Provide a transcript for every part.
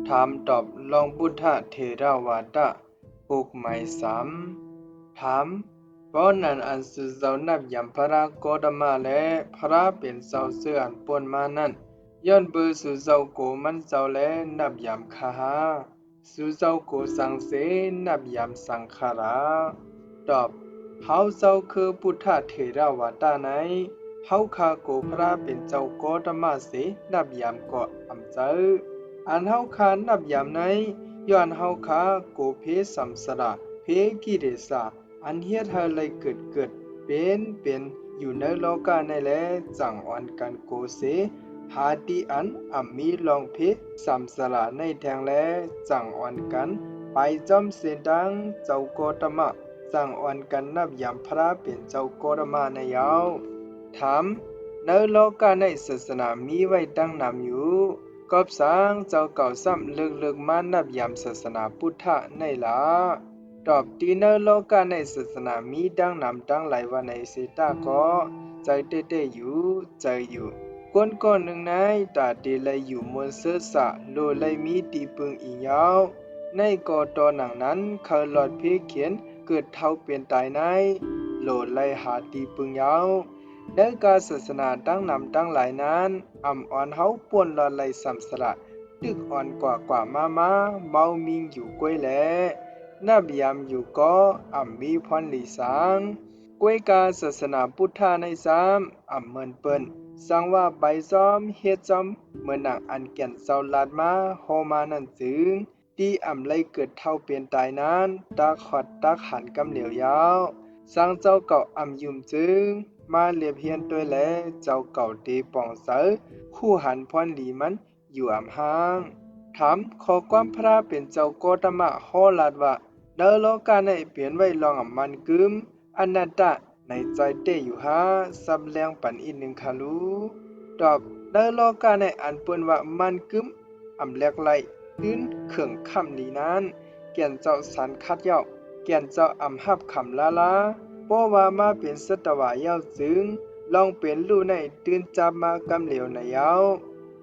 ถามตอบลองพุทธเถรวาทปุกหมายสามถามเพราะนั้นอันสุเจ้านับยำพระโกตมะและพระเป็นเจ้าเสื่ออันปนมานั้นย้อนเบือสุเจ้าโกมันเจ้าและนับยำคาหาสุเจ้าโกสังเสนับยำสังขาราตอบเฮาเจ้าคือพุทธเถรวาทไหนเฮาคาโกพระเป็นเจ้าโกตมะเสนับยำก็อำเจ้ออันเฮาคานับยำไหนย้อนเฮาคาโกเพสัมสระเพกิเรสาอันเฮ็ดให้เลยเกิดเป็นอยู่ในโลกาในแลจังอ่อนกันโกเสหาติอันมีลองเพสัมสระในแทงแลจังอ่อนกันไปจอมเสดังเจ้าโกตมะจังอ่อนกันนับยามพระเป็นเจ้าโกตมะในยาวถามในโลกาในศาสนามีไว้ตั้งนำอยู่กอบสร้างเจ้าเก่าซ้ำลึกมานับยามศาสนาพุทธะในละตอบตีเนโลกาในศาสนามีดังนำตั้งหลายวันในเสตาก็ใจเต้อยู่ใจอยู่ก้นหนึ่งในตาเตเลยอยู่มนเสสะโลเลยมีตีปึงอียาวในกอตอหนังนั้นเคยหลอดเพเขียนเกิดเท่าเปลี่ยนตายในโลเลยหาตีปึงยาวในการศาสนาตั้งนำตั้งหลายนั้นอ่อนเฮาป่วนหลอดเลยสัมสระตึกอ่อนกว่ามาเมามิงอยู่ก้วยแลนับยามอยู่ก็มีพรลีสังก้วยกาศาสนาพุทธาในสามเหมือนเปิ้นสังว่าใบซ้อมเฮ็ดซ้อมเหมือนหนังอันแก่นเจ้าลาดมาโฮมานั่นจึงที่เลยเกิดเท่าเปลี่ยนตายนั้นตาขอดตาขันกำเหลียวยาวสร้างเจ้าเก่ายุ่มจึงมาเลียบเฮียนด้วยแลเจ้าเก่าเตปองเสอคู่หันพรลีมันอยู่ห่างถามขอความพระเป็นเจ้าโกตมะฮอลาดว่าเดอโลกาในเปลี่ยนไว้ลองมันกึมอนัตตะในใจเตอยู่หาสับแรงปันอีกหนึ่งคาลูตอบเดอโลกาในอันเปิ้นว่ามันกึมแลกไหลตื้นเขื่องคำนี้นั้นแก่นเจ้าสันคัดเย้าแก่นเจ้าหับคำลาเพราะว่ามาเป็นสัตวะเย้าจึงลองเป็นลู่ในตื่นจับมากำเหลวในเย้า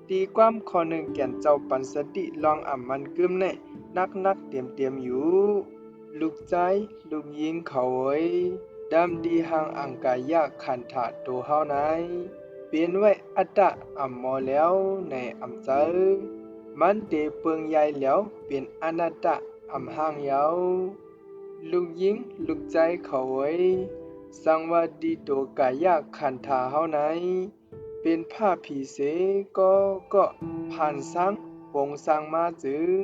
ตีความข้อหนึ่งแก่นเจ้าปันสติลองมันกึมในนักเตรียมอยู่ลูกใจลูกยิงเขาไว้ดำดีหังอังกายะขันธาตัวเฮาไหนเปลี่ยนไว้อัตตะมอแล้วในเจอมันเตเปิงใหญ่แล้วเป็นอนัตตะห่างยาวลูกยิงลูกใจเขาไว้สังวาดีโตกายะขันธาเฮาไหนเป็นผ้าผีเสก็ผ่านสังวงสังมาจึง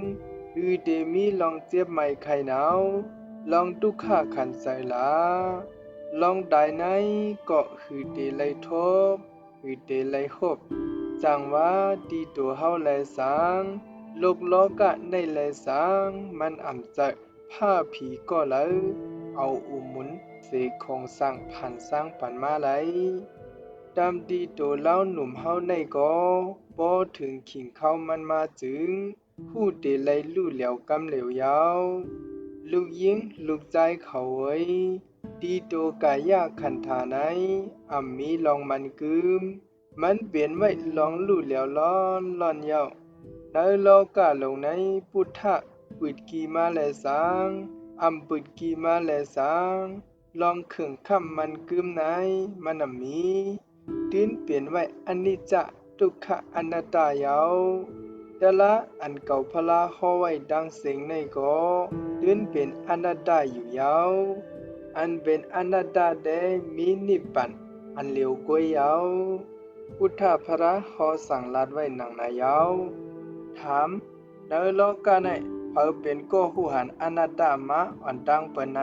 เดมีลองเจ็บไม่ไข้หนาวลองทุกข้าขันใจลาลองได้ไหนก็เดไลทบเดไลหบจังว่าดีตัวเฮาแลสังโลกโลกะในแลสังมันใจผ้าผีก็เลยเอาหมุนเสคงสร้างผ่านสร้างปันมาไหลตามดีตัวเล่าหนุ่มเฮาในก็บ่ถึงขิงเข้ามันมาจึงผู้เดลัยลู่เหลียวกำเหลียวยาวลูกยิงลูกใจเขาไว้ดีโตกายะขันธาไหนมีลองมันกึมมันเปลี่ยนไว้ลองลู่เหลียวล่อนยาวในโลกาลงในพุทธะปุดกีมาแลสังปุดกีมาแลสังลองขึงคำมันกึมไหนมันมีตื้นเปลี่ยนไว้อนิจจทุกขะอนัตตายาวแต่ละอันเก่าพลาห้อไว้ดังเสียงในก็ตื้นเป็นอนัตตาอยู่ยาวอันเป็นอนัตตาได้มีนิพพานอันเลียวกวยยาวพุทธพระหอสั่งลาดไว้หนังนายาวถามในโลกาในเผาเป็นก็หูหันอนัตตามาอันดังเปินไหน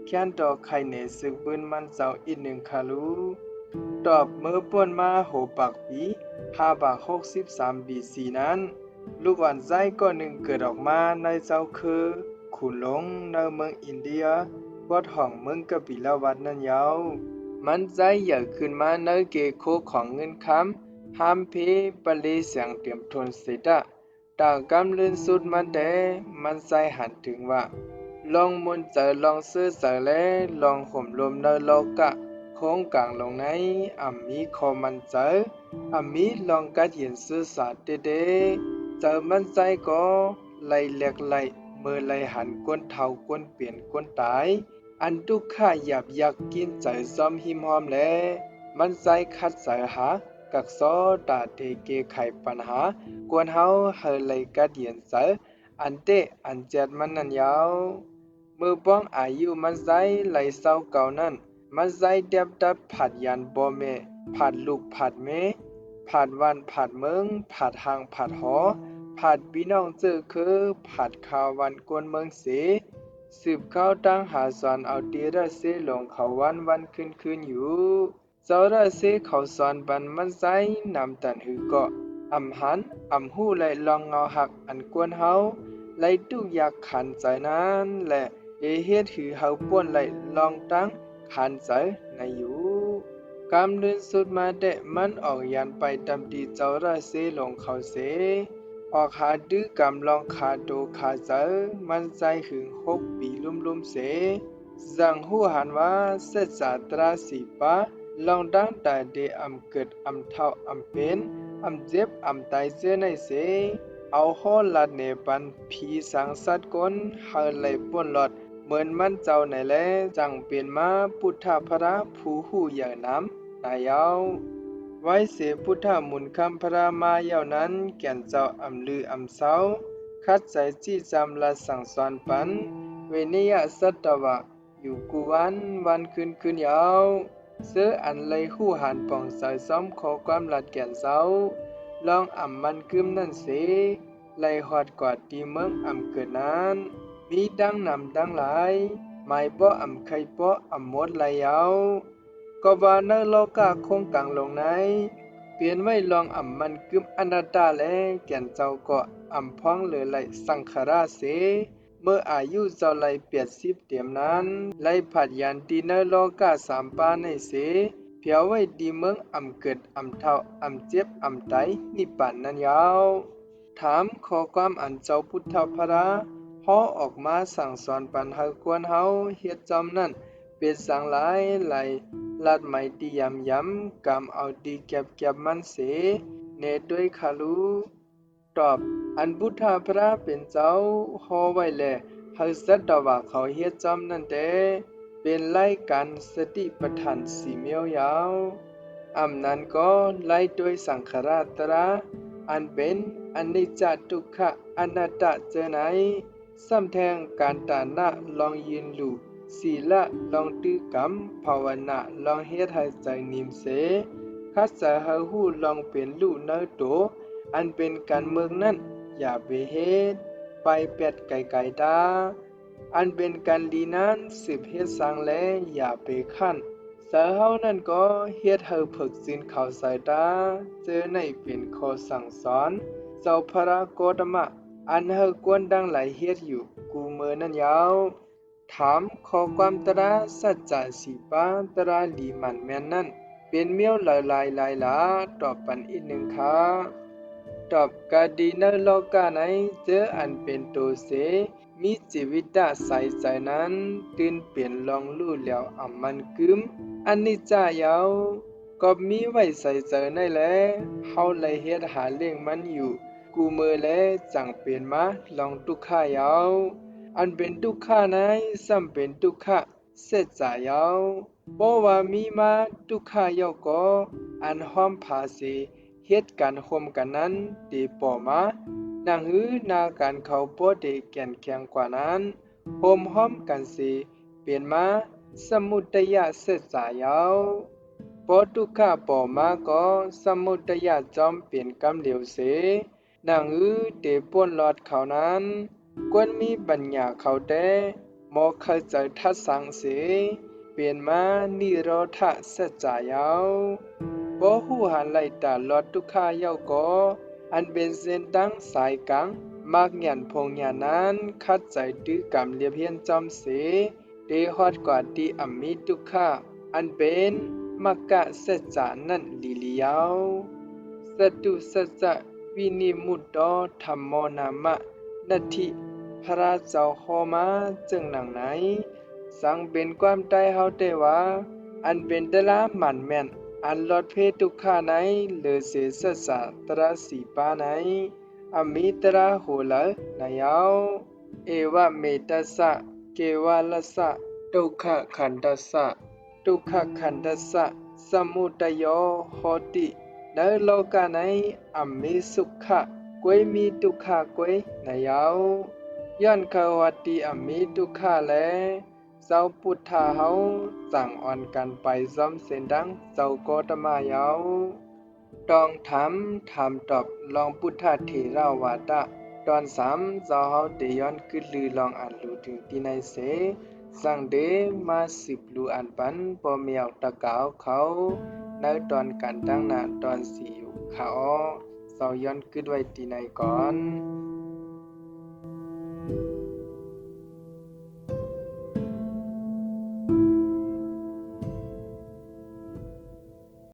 แค้นต่อใครในสึกบืนมันเจ้าอีกหนึ่งคาลูตอบเมื่อป่วนมาโหปักปี563 BC นั้นลูกอ่อนใจก็หนึ่งเกิดออกมาในเจ้าคือขุนหลงในเมืองอินเดียวัดห้องเมืองกบิลวัดนั้นยาวมันใจใหญ่ขึ้นมาในเกโคของเงินคำห้ามเพปะเลเสียงเตรียมทนเสดะตากำเลื่อนสุดมันแต่มันใจหันถึงว่าลองมนเจอลองซื้อเจอและลองห่มลมในโลกะโค้งกลางลงในมีคอมันเจอมีลองกัดเห็นซื่อสาเต เจอมันใจก็ไหลแหลกไหลเมื่อไหลหันก้นเท่าก้นเปลี่ยนก้นตายอันทุกข้าหยาบยักกินใจซ้อมหิมหอมแลมันใจคัดใจหากักซอตาเทเกไขปัญหากวนเฮาเฮไหลกัดเย็นใจอันเตอันเจ็ดมันนั่นยาวมือป้องอายุมันใจไหลเศร้าเก่านั้นมันใจเดียบดัดผัดยันบ่เมผัดลูกผัดเมผัดวันผัดเมืองผัดหางผัดหอผัดพี่น้องเจอคือผัดข่าววันกวนเมืองเสสืบเข้าตั้งหาสอนเอาเดียระเสลงเขาวันคืนอยู่เจ้าระเสเขาสอนบันมันใจนำตันหือเกาะอำหันอำหู้ไหลลองเงาหักอันกวนเฮาไหลตุกอยากขันใจนั้นและเอเฮ็ดหือเฮาป่วนไหลลองตั้งขันใจในอยู่กำเดินสุดมาเดะมันออกยันไปตำดีเจ้าระเสลงเขาเสออกหาดื้อกำลองขาโตขาเจอมันใจหึง6 ปีลุ่มเสจังหู้หันว่าเสจจาตราสีปะลองดังแต่เดอำเกิดอำเท่าอำเป็นอำเจ็บอำตายเจในเสเอาห้อลัดเนปันผีสังสัตว์กนเฮาไหลป่วนหลอดเหมือนมันเจ้าไหนแลจังเป็นมาพุทธพระผู้หูอย่างน้ำนายาวไว้เสพุทธหมุนคำพระมาเย่านั้นแก่นเจ้าอำลืออำเศร้าคัดใจจี้จำละสั่งสอนปันเวนิยสัตวะอยู่กูวันคืนยาวเสื้ออันเลยหู้หันป่องสายซ้อมขอความลัดแก่นเศร้าลองอ่ำมันกึมนั่นเสไล่หอดกอดตีเมืองอ่ำเกิดนั้นมีดังนำดังหลายหมายป้ออ่ำไข่ป้ออ่ำหมดไหลยาวก็ว่าเนอโลกาคงกังลงในเปลี่ยนไว้ลองอ่ำมันกึมอนัตตาแลแก่นเจ้าก็อ่ำพ้องเหลือไหลสังขราเสเมื่ออายุเจ้าไหล80เต็มนั้นไหลผัดยันตีเนอโลกาสามปาในเสเพียวไว้ดีเมืองอ่ำเกิดอ่ำเท่าอ่ำเจ็บอ่ำไตนิพพานนั้นยาวถามขอความอันเจ้าพุทธพระพอออกมาสั่งสอนปันเฮากวนเฮาเฮ็ดจอมนั้นเป็นสังหลายไหลลัดไม่ตียำกำเอาดีเก็บมันเสเนด้วยคาลูตอบอันพุทธพระเป็นเจ้าฮอไว้แลเฮาสัตว์ว่าเขาเฮ็ดจอมนั้นเด้เป็นไล่กันสติปัฏฐานสีเมียวยาวอำนั้นก็ไล่ด้วยสังขารตระอันเป็นอนิจจทุกขะอนัตตะเจอไหนซ้ำแทงการตานะลองยืนลู่ศีละลองตื้อกรรมภาวนาลองเฮ็ดให้ใจนิ่มเสคัดสะหาหูลองเป็นลู่เนอโตอันเป็นการเมืองนั้นอย่าไปเฮ็ดไปเป็ดไก่ตาอันเป็นการดีนั้นสืบเฮ็ดสังแลอย่าไปขั้นสาเฮานั่นก็เฮ็ดให้ฝึกสินเข้าสายตาเจอในเป็นข้อสั่งสอนเจ้าพระโกตมะอันเฮากวนดังหลายเฮ็ดอยู่กูเมือนั่นยาวถามขอความตระสัจจะสีปาตระลีมันแม่นนั่นเป็นเมียวหลายหลาตอบปันอีกหนึ่งค่ะตอบกาดีเนอร์โลกาไหนเจออันเป็นตัวเสมีชีวิตดาใสใจนั้นตื่นเปลี่ยนลองลู่แล้วอ่ำมันกึมอันนี้จ้ายาวก็มีไว้ใส่ใจในแลเฮาเลยเฮ็ดหาเลี้ยงมันอยู่กูมือแลจังเป็นมาลองทุกข้ายาวอันเป็นทุกข้าไหนซ้ำเป็นทุกข้าเสจายาวบ่ว่ามีมาทุกข้ายาวก็อันห้อมภาษีเฮ็ดกันห่มกันนั้นตีปอมานังหือนาการเขาโปเดแก่นแข็งกว่านั้นห่มห้อมกันสิเปลี่ยนมาสมุทัยเสจายาวปอทุกข้าปอมาก็สมุทัยจอมเปลี่ยนกำเหลียวเสนังหือเตป่วนหลอดเขานั้นกวนมีปัญญาเขาแต่หมอเข้าใจทัดสังเสเปลี่ยนมานิโรธะเสจายาวบ่ฮู้หันไหลตาลอดทุกข้ายาวก็อันเป็นเส้นตั้งสายกลางมากหยันพงหยานั้นคัดใจตื้อกำเลียบเฮียนจอมเสเตฮอดกว่าตีอัมมิทุกข้าอันเป็นมักกะเสจานั่นลีเลียวสตุสัจจะวินิมุตโตธัมโมนามะนัตถิพระเจ้าโฮมาจึงหนังไหนสังเป็นความใต้เฮาได้ว่าอันเป็นตะละหมันแม่นอันลอดเพศทุกข้าไหนหรือเสสสะตระสีปาไหน อมิตราโหลนายาวเอวะเมตัสสะเกวาลัสสะทุกขขันธัสสะทุกขขันธัสสะสมุทัยโยโหติในโลกาในอมิสุขะกวยมีทุกขะกวยนายาวยันขวัตติอมิทุกขะแลเจ้าพุทธาเฮาสั่งอ่อนกันไปซ้อมเส้นดังเจ้าโกตมายาวตองถามตอบลองพุทธเถราวาทะตอนสามเจ้าเฮาเตย้อนขึ้นลือลองอ่านรู้ถึงที่ในเสสั่งเดมาสิบลูอันปันปอเมียวตะกาวเขาในตอนกันตั้งหน้าตอนสี่อยู่เขาเจ้าย้อนขึ้นไว้ที่ในก่อน